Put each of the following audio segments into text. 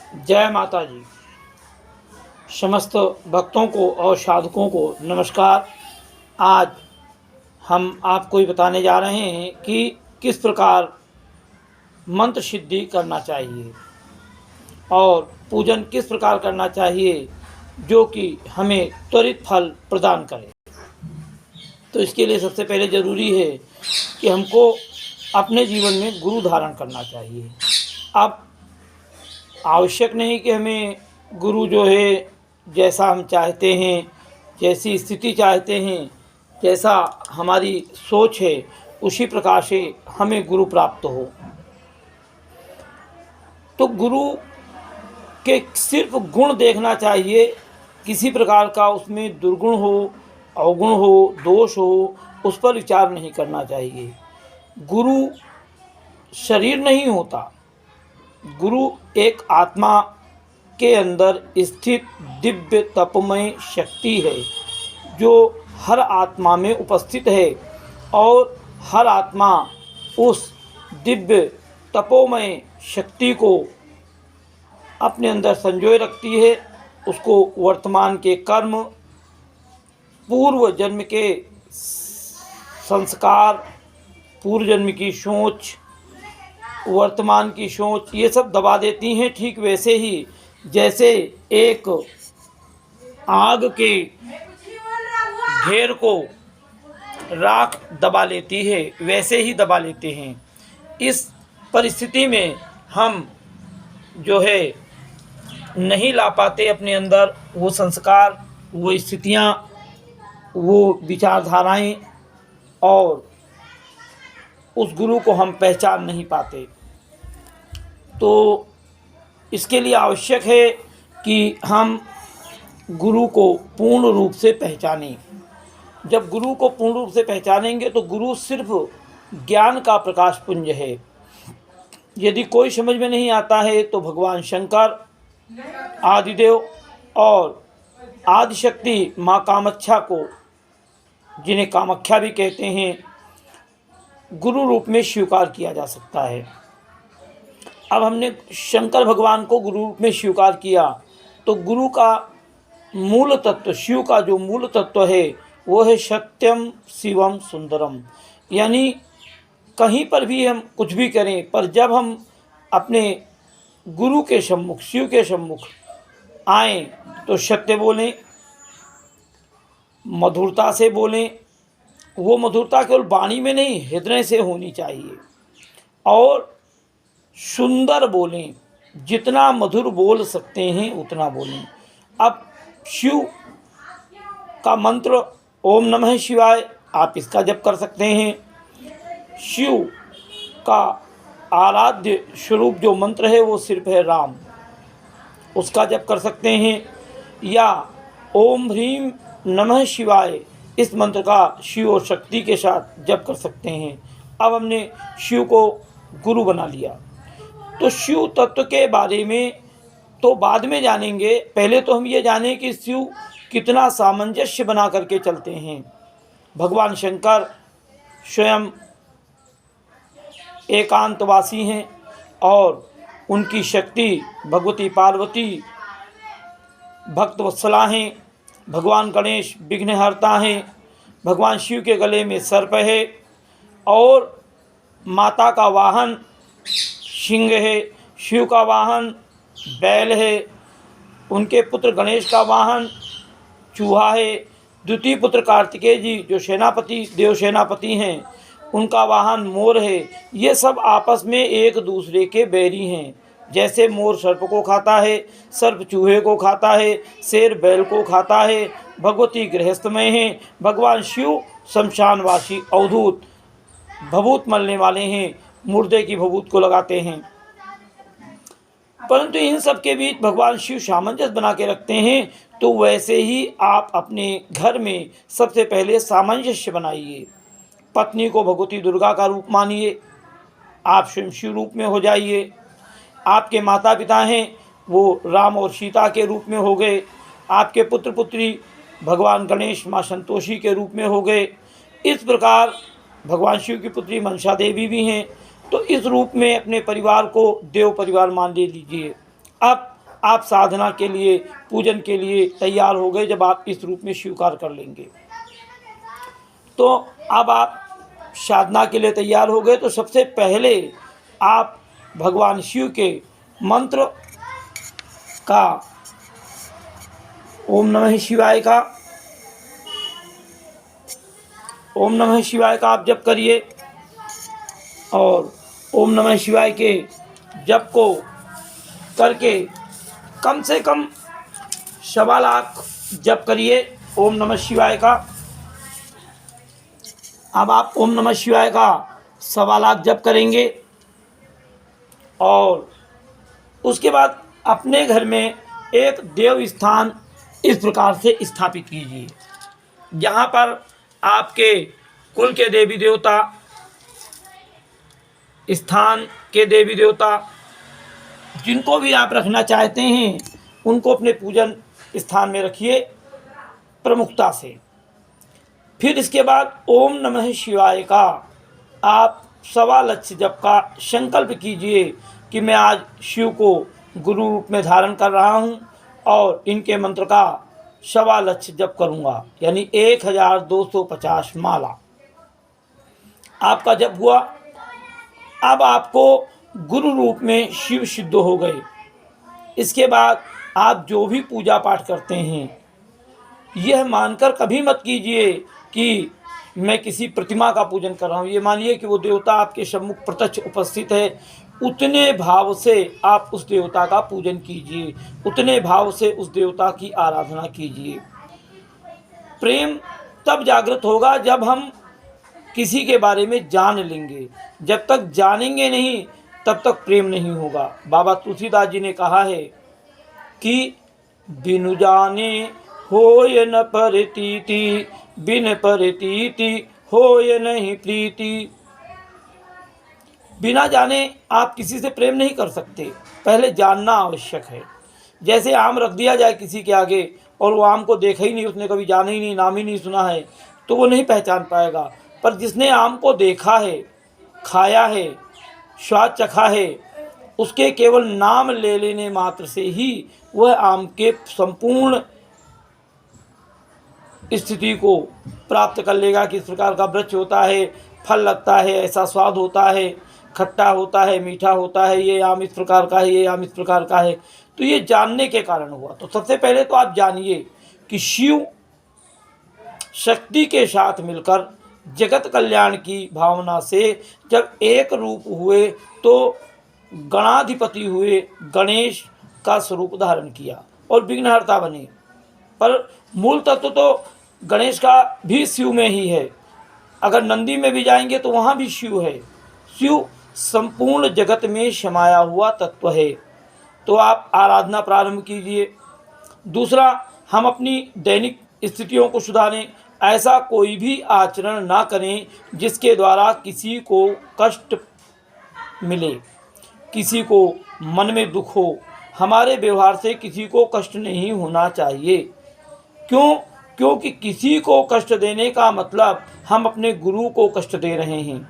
जय माता जी। समस्त भक्तों को और साधकों को नमस्कार। आज हम आपको ये बताने जा रहे हैं कि किस प्रकार मंत्र सिद्धि करना चाहिए और पूजन किस प्रकार करना चाहिए जो कि हमें त्वरित फल प्रदान करे। तो इसके लिए सबसे पहले ज़रूरी है कि हमको अपने जीवन में गुरु धारण करना चाहिए। अब आवश्यक नहीं कि हमें गुरु जो है जैसा हम चाहते हैं, जैसी स्थिति चाहते हैं, जैसा हमारी सोच है उसी प्रकार से हमें गुरु प्राप्त हो। तो गुरु के सिर्फ गुण देखना चाहिए, किसी प्रकार का उसमें दुर्गुण हो, अवगुण हो, दोष हो, उस पर विचार नहीं करना चाहिए। गुरु शरीर नहीं होता, गुरु एक आत्मा के अंदर स्थित दिव्य तपमय शक्ति है जो हर आत्मा में उपस्थित है और हर आत्मा उस दिव्य तपोमय शक्ति को अपने अंदर संजोए रखती है। उसको वर्तमान के कर्म, पूर्व जन्म के संस्कार, पूर्व जन्म की सोच, वर्तमान की सोच, ये सब दबा देती हैं। ठीक वैसे ही जैसे एक आग के ढेर को राख दबा लेती है, वैसे ही दबा लेते हैं। इस परिस्थिति में हम जो है नहीं ला पाते अपने अंदर वो संस्कार, वो स्थितियाँ, वो विचारधाराएं, और उस गुरु को हम पहचान नहीं पाते। तो इसके लिए आवश्यक है कि हम गुरु को पूर्ण रूप से पहचानें। जब गुरु को पूर्ण रूप से पहचानेंगे तो गुरु सिर्फ ज्ञान का प्रकाश पुंज है। यदि कोई समझ में नहीं आता है तो भगवान शंकर, आदिदेव और आदिशक्ति माँ कामाख्या को, जिन्हें कामाख्या भी कहते हैं, गुरु रूप में स्वीकार किया जा सकता है। अब हमने शंकर भगवान को गुरु रूप में स्वीकार किया तो गुरु का मूल तत्व, शिव का जो मूल तत्व है वो है सत्यम शिवम सुंदरम। यानी कहीं पर भी हम कुछ भी करें, पर जब हम अपने गुरु के सम्मुख, शिव के सम्मुख आएँ तो सत्य बोलें, मधुरता से बोलें। वो मधुरता केवल वाणी में नहीं, हृदय से होनी चाहिए। और सुंदर बोलें, जितना मधुर बोल सकते हैं उतना बोलें। अब शिव का मंत्र ओम नमः शिवाय, आप इसका जप कर सकते हैं। शिव का आराध्य स्वरूप जो मंत्र है वो सिर्फ है राम, उसका जप कर सकते हैं। या ओम ह्रीम नमः शिवाय, इस मंत्र का शिव और शक्ति के साथ जप कर सकते हैं। अब हमने शिव को गुरु बना लिया। तो शिव तत्व के बारे में तो बाद में जानेंगे, पहले तो हम ये जानें कि शिव कितना सामंजस्य बना करके चलते हैं। भगवान शंकर स्वयं एकांतवासी हैं और उनकी शक्ति भगवती पार्वती भक्तवत्सला हैं। भगवान गणेश विघ्नहर्ता हैं। भगवान शिव के गले में सर्प है और माता का वाहन सिंह है, शिव का वाहन बैल है, उनके पुत्र गणेश का वाहन चूहा है। द्वितीय पुत्र कार्तिकेय जी जो सेनापति, देव सेनापति हैं, उनका वाहन मोर है। ये सब आपस में एक दूसरे के बैरी हैं। जैसे मोर सर्प को खाता है, सर्प चूहे को खाता है, शेर बैल को खाता है। भगवती गृहस्थ में हैं, भगवान शिव शमशानवासी अवधूत भभूत मलने वाले हैं, मुर्दे की भभूत को लगाते हैं। परंतु इन सब के बीच भगवान शिव सामंजस्य बना के रखते हैं। तो वैसे ही आप अपने घर में सबसे पहले सामंजस्य बनाइए। पत्नी को भगवती दुर्गा का रूप मानिए, आप स्वयं शिव रूप में हो जाइए। आपके माता पिता हैं वो राम और सीता के रूप में हो गए। आपके पुत्र पुत्री भगवान गणेश माँ संतोषी के रूप में हो गए। इस प्रकार भगवान शिव की पुत्री मनसा देवी भी हैं। तो इस रूप में अपने परिवार को देव परिवार मान ले लीजिए। अब आप साधना के लिए, पूजन के लिए तैयार हो गए जब आप इस रूप में स्वीकार कर लेंगे। तो अब आप साधना के लिए तैयार हो गए तो सबसे पहले आप भगवान शिव के मंत्र का ओम नमः शिवाय का आप जप करिए और ओम नमः शिवाय के जप को करके कम से कम 1.25 लाख जप करिए ओम नमः शिवाय का। अब आप ओम नमः शिवाय का 1.25 लाख जप करेंगे और उसके बाद अपने घर में एक देव स्थान इस प्रकार से स्थापित कीजिए, जहाँ पर आपके कुल के देवी देवता, स्थान के देवी देवता जिनको भी आप रखना चाहते हैं उनको अपने पूजन स्थान में रखिए प्रमुखता से। फिर इसके बाद ओम नमः शिवाय का आप 1.25 लाख जप का संकल्प कीजिए कि मैं आज शिव को गुरु रूप में धारण कर रहा हूँ और इनके मंत्र का 1.25 लाख जप करूँगा, यानी 1250 माला आपका जप हुआ। अब आपको गुरु रूप में शिव सिद्ध हो गए। इसके बाद आप जो भी पूजा पाठ करते हैं यह मानकर कभी मत कीजिए कि मैं किसी प्रतिमा का पूजन कर रहा हूँ। ये मानिए कि वो देवता आपके सम्मुख प्रत्यक्ष उपस्थित है, उतने भाव से आप उस देवता का पूजन कीजिए, उतने भाव से उस देवता की आराधना कीजिए। प्रेम तब जागृत होगा जब हम किसी के बारे में जान लेंगे, जब तक जानेंगे नहीं तब तक प्रेम नहीं होगा। बाबा तुलसीदास जी ने कहा है कि बिनु जाने होय न परितीति, बिन परितीति होय नहीं प्रीति। बिना जाने आप किसी से प्रेम नहीं कर सकते, पहले जानना आवश्यक है। जैसे आम रख दिया जाए किसी के आगे और वो आम को देखा ही नहीं, उसने कभी जाना ही नहीं, नाम ही नहीं सुना है, तो वो नहीं पहचान पाएगा। पर जिसने आम को देखा है, खाया है, स्वाद चखा है, उसके केवल नाम ले लेने मात्र से ही वह आम के संपूर्ण स्थिति को प्राप्त कर लेगा। किस प्रकार का वृक्ष होता है, फल लगता है, ऐसा स्वाद होता है, खट्टा होता है, मीठा होता है, ये आम इस प्रकार का है, ये आम इस प्रकार का है। तो ये जानने के कारण हुआ। तो सबसे पहले तो आप जानिए कि शिव शक्ति के साथ मिलकर जगत कल्याण की भावना से जब एक रूप हुए तो गणाधिपति हुए, गणेश का स्वरूप धारण किया और विघ्नहर्ता बने। पर मूल तत्व तो गणेश का भी शिव में ही है। अगर नंदी में भी जाएंगे तो वहाँ भी शिव है। शिव संपूर्ण जगत में समाया हुआ तत्व है। तो आप आराधना प्रारंभ कीजिए। दूसरा, हम अपनी दैनिक स्थितियों को सुधारें। ऐसा कोई भी आचरण ना करें जिसके द्वारा किसी को कष्ट मिले, किसी को मन में दुख हो। हमारे व्यवहार से किसी को कष्ट नहीं होना चाहिए। क्योंकि किसी को कष्ट देने का मतलब हम अपने गुरु को कष्ट दे रहे हैं।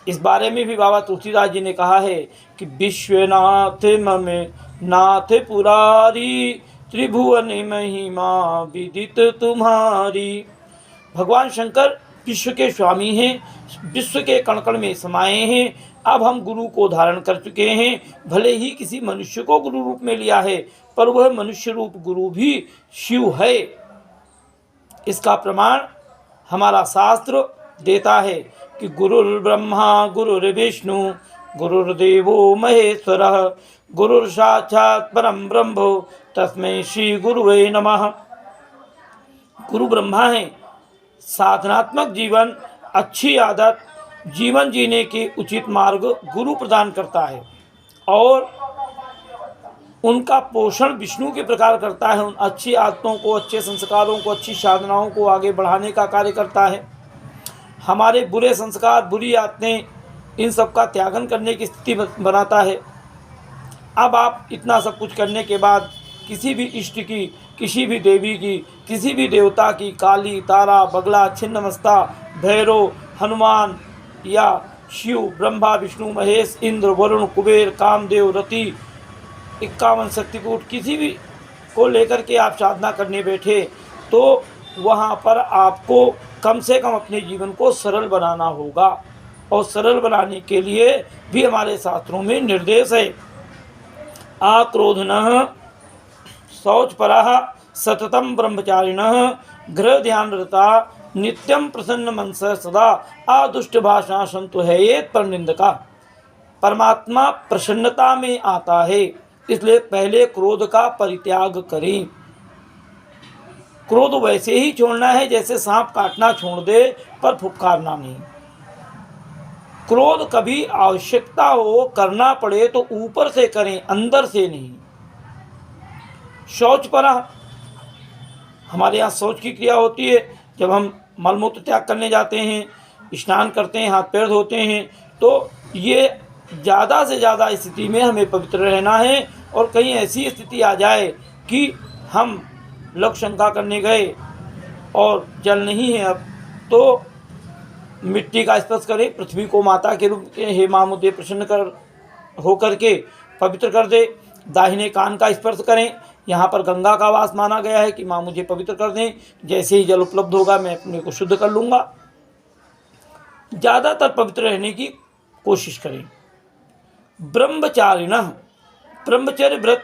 इस बारे में भी बाबा तुलसीदास जी ने कहा है कि विश्वनाथ ममे नाथ पुरारी, त्रिभुवन महिमा विदित तुम्हारी। भगवान शंकर विश्व के स्वामी हैं, विश्व के कण कण में समाये हैं। अब हम गुरु को धारण कर चुके हैं। भले ही किसी मनुष्य को गुरु रूप में लिया है, पर वह मनुष्य रूप गुरु भी शिव है। इसका प्रमाण हमारा शास्त्र देता है कि गुरुर्ब्रह्मा गुरुर्विष्णु गुरुर्देवो महेश्वरः, गुरुर्साक्षात् परम ब्रह्म तस्मै श्री गुरुवे नमः। गुरु ब्रह्मा है। साधनात्मक जीवन, अच्छी आदत, जीवन जीने के उचित मार्ग गुरु प्रदान करता है और उनका पोषण विष्णु के प्रकार करता है। उन अच्छी आदतों को, अच्छे संस्कारों को, अच्छी साधनाओं को आगे बढ़ाने का कार्य करता है। हमारे बुरे संस्कार, बुरी आदतें, इन सब का त्यागन करने की स्थिति बनाता है। अब आप इतना सब कुछ करने के बाद किसी भी इष्ट की, किसी भी देवी की, किसी भी देवता की, काली, तारा, बगला, छिन्नमस्ता, भैरव, हनुमान या शिव, ब्रह्मा, विष्णु, महेश, इंद्र, वरुण, कुबेर, कामदेव, रति, 51 शक्तिकूट किसी भी को लेकर के आप साधना करने बैठे तो वहाँ पर आपको कम से कम अपने जीवन को सरल बनाना होगा, और सरल बनाने के लिए भी हमारे शास्त्रों में निर्देश है। आक्रोधनः शौचपरः सततम ब्रह्मचारिणः गृह ध्यानरता नित्यम प्रसन्न मनसः सदा अदुष्ट भाषा संतु है ये पर निंदका। परमात्मा प्रसन्नता में आता है, इसलिए पहले क्रोध का परित्याग करें। क्रोध वैसे ही छोड़ना है जैसे सांप काटना छोड़ दे, पर फुफकारना नहीं। क्रोध कभी आवश्यकता हो करना पड़े तो ऊपर से करें, अंदर से नहीं। शौच पर हमारे यहाँ शौच की क्रिया होती है जब हम मलमूत्र त्याग करने जाते हैं, स्नान करते हैं, हाथ पैर धोते हैं, तो ये ज़्यादा से ज़्यादा स्थिति में हमें पवित्र रहना है। और कहीं ऐसी स्थिति आ जाए कि हम लोग शंका करने गए और जल नहीं है अब, तो मिट्टी का स्पर्श करें, पृथ्वी को माता के रूप में हे माँ मुझे प्रसन्न कर होकर के पवित्र कर दे। दाहिने कान का स्पर्श करें, यहाँ पर गंगा का वास माना गया है कि माँ मुझे पवित्र कर दें, जैसे ही जल उपलब्ध होगा मैं अपने को शुद्ध कर लूँगा। ज़्यादातर पवित्र रहने की कोशिश करें। ब्रह्मचारिणः, ब्रह्मचर्य व्रत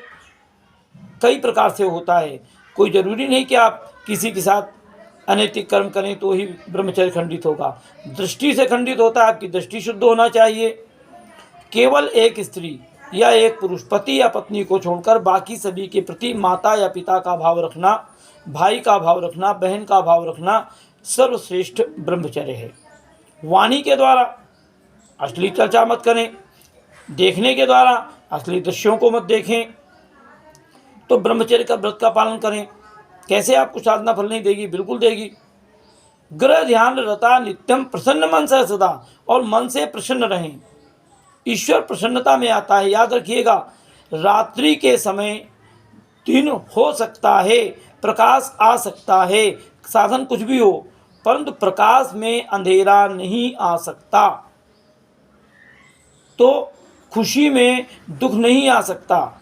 कई प्रकार से होता है, कोई ज़रूरी नहीं कि आप किसी के साथ अनैतिक कर्म करें तो ही ब्रह्मचर्य खंडित होगा। दृष्टि से खंडित होता है, आपकी दृष्टि शुद्ध होना चाहिए। केवल एक स्त्री या एक पुरुष पति या पत्नी को छोड़कर बाकी सभी के प्रति माता या पिता का भाव रखना, भाई का भाव रखना, बहन का भाव रखना सर्वश्रेष्ठ ब्रह्मचर्य है। वाणी के द्वारा अश्लील चर्चा मत करें, देखने के द्वारा अश्लील दृश्यों को मत देखें, तो ब्रह्मचर्य का व्रत का पालन करें। कैसे आपको साधना फल नहीं देगी? बिल्कुल देगी। गृह ध्यान रता नित्यम प्रसन्न मन से सदा, और मन से प्रसन्न रहें। ईश्वर प्रसन्नता में आता है। याद रखिएगा, रात्रि के समय दिन हो सकता है, प्रकाश आ सकता है, साधन कुछ भी हो, परंतु प्रकाश में अंधेरा नहीं आ सकता। तो खुशी में दुख नहीं आ सकता,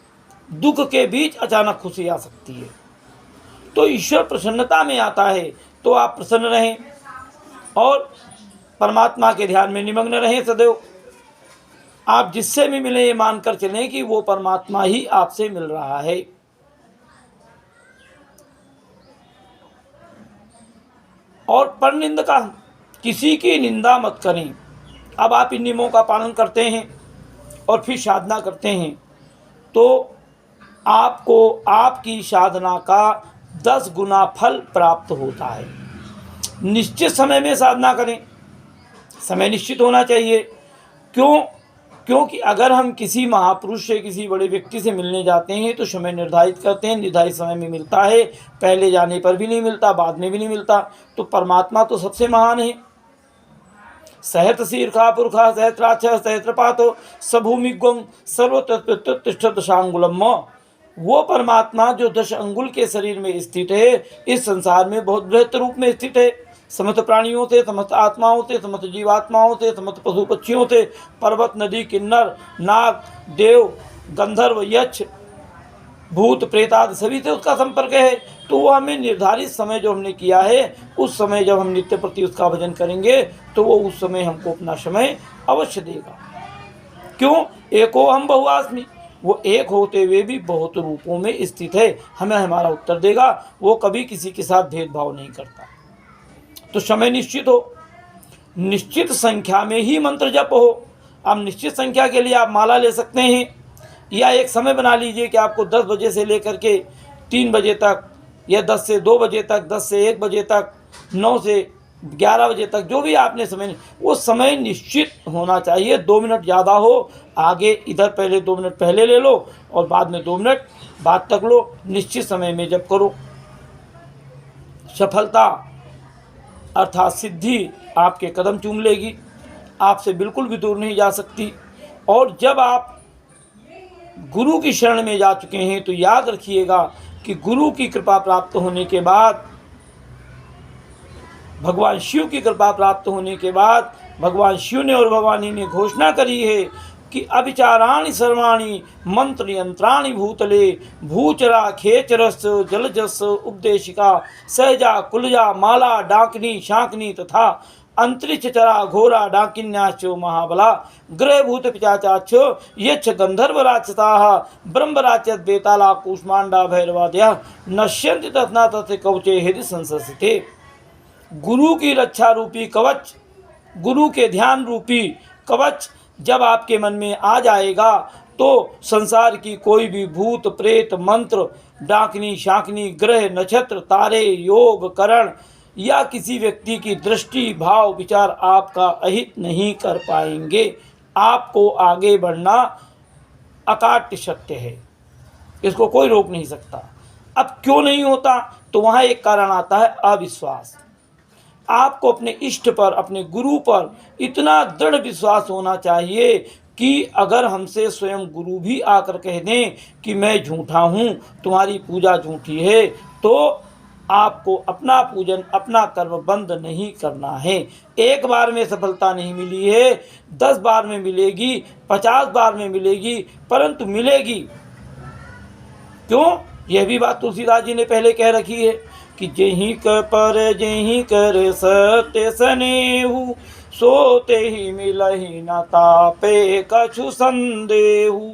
दुख के बीच अचानक खुशी आ सकती है। तो ईश्वर प्रसन्नता में आता है, तो आप प्रसन्न रहें और परमात्मा के ध्यान में निमग्न रहें सदैव। आप जिससे भी मिले ये मानकर चलें कि वो परमात्मा ही आपसे मिल रहा है। और परनिंदा, किसी की निंदा मत करें। अब आप इन नियमों का पालन करते हैं और फिर साधना करते हैं तो आपको आपकी साधना का 10 गुना फल प्राप्त होता है। निश्चित समय में साधना करें, समय निश्चित होना चाहिए। क्योंकि अगर हम किसी महापुरुष से, किसी बड़े व्यक्ति से मिलने जाते हैं तो समय निर्धारित करते हैं, निर्धारित समय में मिलता है, पहले जाने पर भी नहीं मिलता, बाद में भी नहीं मिलता। तो परमात्मा तो सबसे महान है। सहत शीर्षा पुरखा सहस्राक्ष सहस्रपातो सभूमिग्वं सर्वतिष्ठत दशांगुलम। वो परमात्मा जो 10 अंगुल के शरीर में स्थित है, इस संसार में बहुत बृहत रूप में स्थित है। समस्त प्राणियों से, समस्त आत्माओं से, समस्त जीवात्माओं से, समस्त पशु पक्षियों से, पर्वत नदी किन्नर नाग देव गंधर्व यक्ष भूत प्रेत आदि सभी से उसका संपर्क है। तो वो हमें निर्धारित समय जो हमने किया है, उस समय जब हम नित्य प्रति उसका भजन करेंगे तो वो उस समय हमको अपना समय अवश्य देगा। क्यों? एको हम बहुआस्मि, वो एक होते हुए भी बहुत रूपों में स्थित है, हमें हमारा उत्तर देगा। वो कभी किसी के साथ भेदभाव नहीं करता। तो समय निश्चित हो, निश्चित संख्या में ही मंत्र जप हो। अब निश्चित संख्या के लिए आप माला ले सकते हैं, या एक समय बना लीजिए कि आपको 10 बजे से लेकर के 3 बजे तक, या 10 से 2 बजे तक, 10 से 1 बजे तक, 9 से 11 बजे तक, जो भी आपने समय, वो समय निश्चित होना चाहिए। 2 मिनट ज़्यादा हो, आगे इधर पहले 2 मिनट पहले ले लो और बाद में 2 मिनट बाद तक लो। निश्चित समय में जप करो। सफलता अर्थात सिद्धि आपके कदम चूम लेगी, आपसे बिल्कुल भी दूर नहीं जा सकती। और जब आप गुरु की शरण में जा चुके हैं तो याद रखिएगा कि गुरु की कृपा प्राप्त होने के बाद, भगवान शिव की कृपा प्राप्त होने के बाद, भगवान शिव ने और भवानी ने घोषणा करी है कि अभिचाराणि सर्वाणि मंत्र यंत्राणि भूतले भूचरा खेचरस जलजस उपदेशिका सहजा कुलजा माला डाकिनी शाकिनी तथा अंतरिक्ष चरा घोरा डाकिन्याच महाबला ग्रह भूत पिचाचाच यक्ष गंधर्व राक्षसाः ब्रह्म राक्षस बेताला कूष्मांडा भैरवादय नश्यन्ति तथा तस्य कवचे हृदय संससिते। गुरु की रक्षा रूपी कवच, गुरु के ध्यान रूपी कवच जब आपके मन में आ जाएगा तो संसार की कोई भी भूत प्रेत मंत्र डाकिनी शाकिनी ग्रह नक्षत्र तारे योग करण या किसी व्यक्ति की दृष्टि भाव विचार आपका अहित नहीं कर पाएंगे। आपको आगे बढ़ना अकाट्य सत्य है, इसको कोई रोक नहीं सकता। अब क्यों नहीं होता, तो वहाँ एक कारण आता है अविश्वास। आपको अपने इष्ट पर अपने गुरु पर इतना दृढ़ विश्वास होना चाहिए कि अगर हमसे स्वयं गुरु भी आकर कह दें कि मैं झूठा हूँ, तुम्हारी पूजा झूठी है, तो आपको अपना पूजन अपना कर्म बंद नहीं करना है। एक बार में सफलता नहीं मिली है, 10 बार में मिलेगी, 50 बार में मिलेगी, परंतु मिलेगी। क्यों? यह भी बात तुलसीदास जी ने पहले कह रखी है कि जेहि पर जेहि कर सत्य स्नेहु सोते ही मिलहि न तापे कछु संदेहु।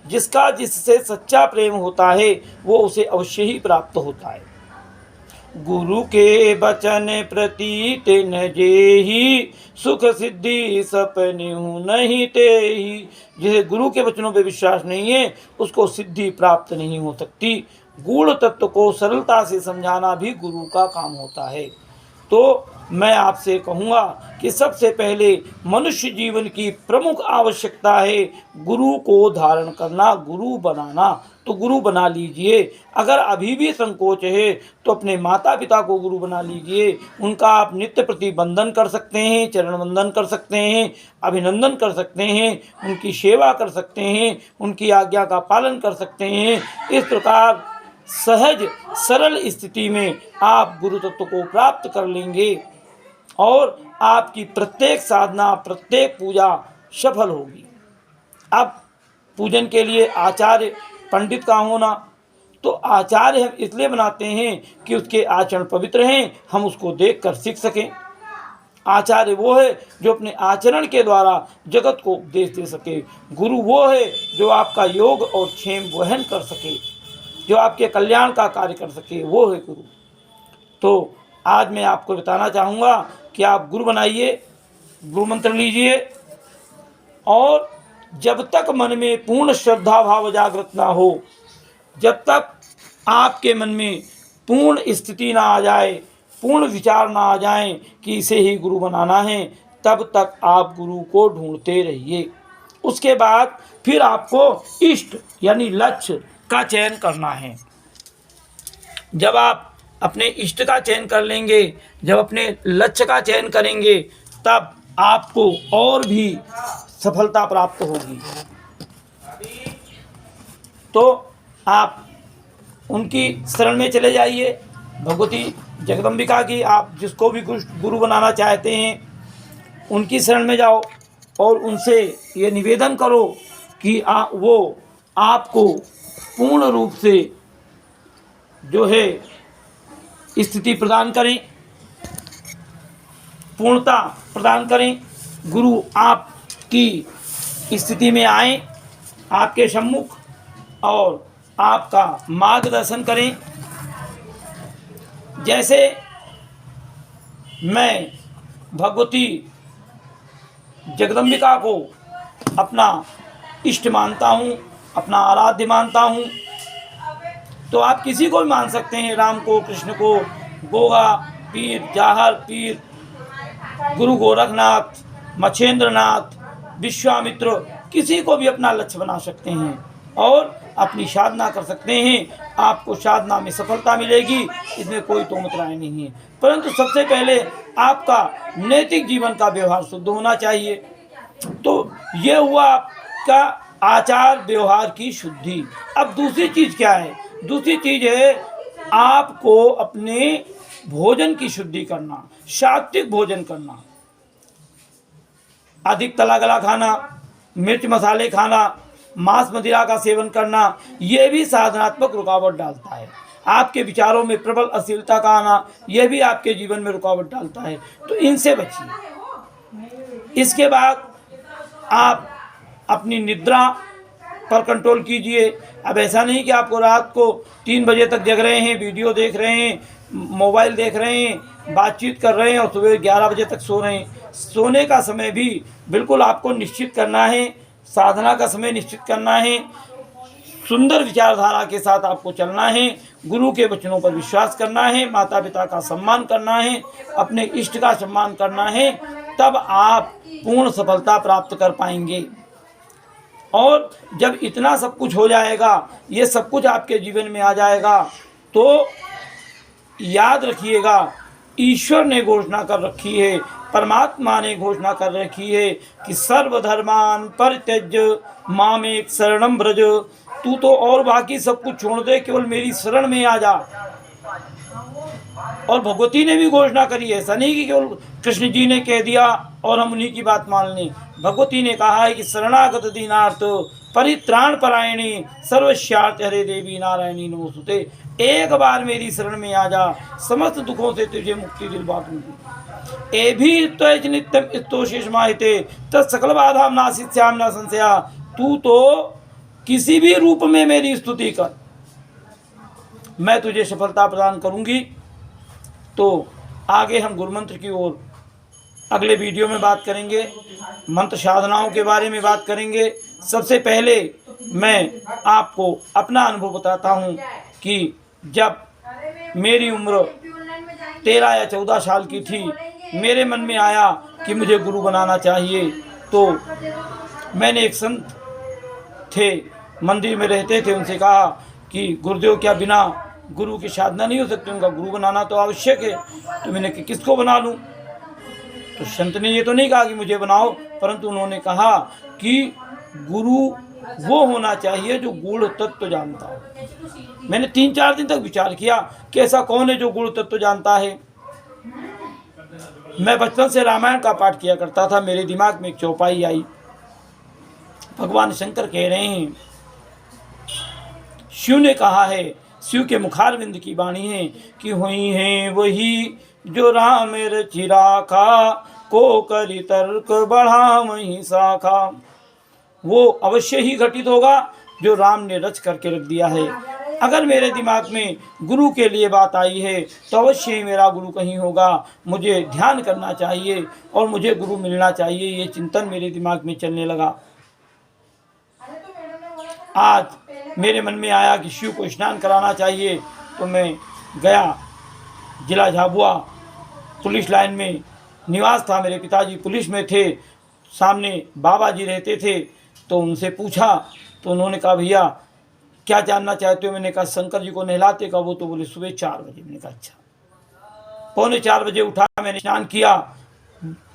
जिसका जिससे सच्चा प्रेम होता है वो उसे अवश्य ही प्राप्त होता है। गुरु के बचन प्रति तिन जेहि सुख सिद्धि सपनेहु नहीं तेहि। जिसे गुरु के वचनों पे विश्वास नहीं है उसको सिद्धि प्राप्त नहीं हो सकती। गूढ़ तत्व को सरलता से समझाना भी गुरु का काम होता है। तो मैं आपसे कहूँगा कि सबसे पहले मनुष्य जीवन की प्रमुख आवश्यकता है गुरु को धारण करना, गुरु बनाना। तो गुरु बना लीजिए। अगर अभी भी संकोच है तो अपने माता पिता को गुरु बना लीजिए। उनका आप नित्य प्रति बंधन कर सकते हैं, चरण बंधन कर सकते हैं, अभिनंदन कर सकते हैं, उनकी सेवा कर सकते हैं, उनकी आज्ञा का पालन कर सकते हैं। इस प्रकार सहज सरल स्थिति में आप गुरु तत्व को प्राप्त कर लेंगे और आपकी प्रत्येक साधना प्रत्येक पूजा सफल होगी। अब पूजन के लिए आचार्य पंडित का होना, तो आचार्य हम इसलिए बनाते हैं कि उसके आचरण पवित्र हैं, हम उसको देखकर सीख सकें। आचार्य वो है जो अपने आचरण के द्वारा जगत को उपदेश दे सके। गुरु वो है जो आपका योग और क्षेम वहन कर सके, जो आपके कल्याण का कार्य कर सके, वो है गुरु। तो आज मैं आपको बताना चाहूँगा कि आप गुरु बनाइए, गुरु मंत्र लीजिए और जब तक मन में पूर्ण श्रद्धा भाव जागृत ना हो, जब तक आपके मन में पूर्ण स्थिति ना आ जाए, पूर्ण विचार ना आ जाए कि इसे ही गुरु बनाना है, तब तक आप गुरु को ढूंढते रहिए। उसके बाद फिर आपको इष्ट यानी लक्ष्य का चयन करना है। जब आप अपने इष्ट का चयन कर लेंगे, जब अपने लक्ष्य का चयन करेंगे, तब आपको और भी सफलता प्राप्त होगी। तो आप उनकी शरण में चले जाइए, भगवती जगदम्बिका की। आप जिसको भी गुरु बनाना चाहते हैं उनकी शरण में जाओ और उनसे ये निवेदन करो कि वो आपको पूर्ण रूप से जो है स्थिति प्रदान करें, पूर्णता प्रदान करें। गुरु आपकी स्थिति में आए, आपके सम्मुख, और आपका मार्गदर्शन करें। जैसे मैं भगवती जगदम्बिका को अपना इष्ट मानता हूँ, अपना आराध्य मानता हूँ, तो आप किसी को भी मान सकते हैं, राम को, कृष्ण को, गोगा पीर, जाहर पीर, गुरु गोरखनाथ, मच्छेंद्रनाथ, विश्वामित्र, किसी को भी अपना लक्ष्य बना सकते हैं और अपनी साधना कर सकते हैं। आपको साधना में सफलता मिलेगी, इसमें कोई तोमत राय नहीं है। परंतु सबसे पहले आपका नैतिक जीवन का व्यवहार शुद्ध होना चाहिए। तो ये हुआ आपका आचार व्यवहार की शुद्धि। अब दूसरी चीज़ क्या है? दूसरी चीज़ है आपको अपने भोजन की शुद्धि करना, सात्विक भोजन करना। अधिक तला गला खाना, मिर्च मसाले खाना, मांस मदिरा का सेवन करना, ये भी साधनात्मक रुकावट डालता है। आपके विचारों में प्रबल अश्लीलता का आना, यह भी आपके जीवन में रुकावट डालता है। तो इनसे बचिए। इसके बाद आप अपनी निद्रा पर कंट्रोल कीजिए। अब ऐसा नहीं कि आपको रात को 3 बजे तक जग रहे हैं, वीडियो देख रहे हैं, मोबाइल देख रहे हैं, बातचीत कर रहे हैं और सुबह 11 बजे तक सो रहे हैं। सोने का समय भी बिल्कुल आपको निश्चित करना है, साधना का समय निश्चित करना है, सुंदर विचारधारा के साथ आपको चलना है, गुरु के वचनों पर विश्वास करना है, माता पिता का सम्मान करना है, अपने इष्ट का सम्मान करना है, तब आप पूर्ण सफलता प्राप्त कर पाएंगे। और जब इतना सब कुछ हो जाएगा, ये सब कुछ आपके जीवन में आ जाएगा, तो याद रखिएगा, ईश्वर ने घोषणा कर रखी है, परमात्मा ने घोषणा कर रखी है कि सर्वधर्मान परित्यज्य मामेक शरणम व्रज। तू तो और बाकी सब कुछ छोड़ दे, केवल मेरी शरण में आ जा। और भगवती ने भी घोषणा करी है, ऐसा नहीं कि केवल कृष्ण जी ने कह दिया और हम उन्हीं की बात मान लें। भगवती ने कहा है कि शरणागत दीनार्थ परित्राण परायणी सर्वस्यार्थ हरे देवी नारायणी नमोस्तुते। एक बार मेरी शरण में आ जा, समस्त दुखों से तुझे मुक्ति दिलवा दूंगी। ए भी त्वच नित्यम स्तोषेष माहिते तत्सकल बाधा नासिष्याम न संशया। तू तो किसी भी रूप में मेरी स्तुति कर, मैं तुझे सफलता प्रदान करूंगी। तो आगे हम गुरु मंत्र की ओर अगले वीडियो में बात करेंगे, मंत्र साधनाओं के बारे में बात करेंगे। सबसे पहले मैं आपको अपना अनुभव बताता हूँ कि जब मेरी उम्र 13 या 14 साल की थी, मेरे मन में आया कि मुझे गुरु बनाना चाहिए। तो मैंने एक संत थे, मंदिर में रहते थे, उनसे कहा कि गुरुदेव क्या बिना गुरु की साधना नहीं हो सकती? उनका गुरु बनाना तो आवश्यक है। तो मैंने कि किसको बना लूँ? तो संत ने ये तो नहीं कहा कि मुझे बनाओ, परंतु उन्होंने कहा कि गुरु वो होना चाहिए जो गूढ़ तत्व जानता हो। मैंने 3-4 दिन तक विचार किया कि ऐसा कौन है जो गूढ़ तत्व जानता है। मैं बचपन से रामायण का पाठ किया करता था। मेरे दिमाग में एक चौपाई आई, भगवान शंकर कह रहे हैं, शिव ने कहा है, शिव के मुखारविंद की वाणी है कि हुई है वही जो राम रचि राखा, को करी तर्क बढ़ा वही शाखा। वो अवश्य ही घटित होगा जो राम ने रच करके रख दिया है। अगर मेरे दिमाग में गुरु के लिए बात आई है तो अवश्य ही मेरा गुरु कहीं होगा। मुझे ध्यान करना चाहिए और मुझे गुरु मिलना चाहिए, ये चिंतन मेरे दिमाग में चलने लगा। आज मेरे मन में आया कि शिव को स्नान कराना चाहिए, तो मैं गया। जिला झाबुआ पुलिस लाइन में निवास था, मेरे पिताजी पुलिस में थे, सामने बाबा जी रहते थे। तो उनसे पूछा तो उन्होंने कहा भैया क्या जानना चाहते हो? मैंने कहा शंकर जी को नहलाते का। वो तो बोले सुबह 4 बजे। मैंने कहा अच्छा। 3:45 बजे उठा, मैंने स्नान किया,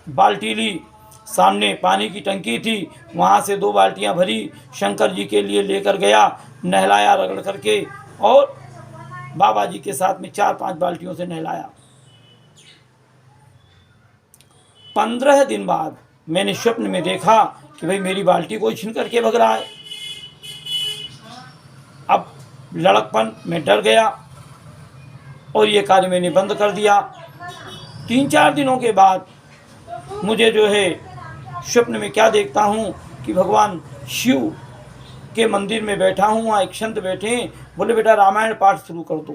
बाल्टी ली, सामने पानी की टंकी थी, वहाँ से 2 बाल्टियाँ भरी, शंकर जी के लिए लेकर गया, नहलाया रगड़ करके, और बाबा जी के साथ में 4-5 बाल्टियों से नहलाया। 15 दिन बाद मैंने स्वप्न में देखा कि भाई मेरी बाल्टी कोई छीन करके भग रहा है। अब लड़कपन में डर गया और ये कार्य मैंने बंद कर दिया। 3-4 दिनों के बाद मुझे जो है स्वप्न में क्या देखता हूँ कि भगवान शिव के मंदिर में बैठा हूँ, वहाँ एक संत बैठे हैं, बोले बेटा रामायण पाठ शुरू कर दो,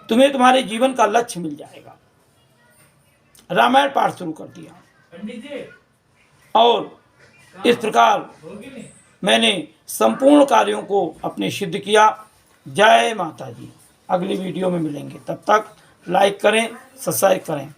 तुम्हें तुम्हारे जीवन का लक्ष्य मिल जाएगा। रामायण पाठ शुरू कर दिया और इस प्रकार मैंने संपूर्ण कार्यों को अपने सिद्ध किया। जय माता जी। अगली वीडियो में मिलेंगे, तब तक लाइक करें, सब्सक्राइब करें।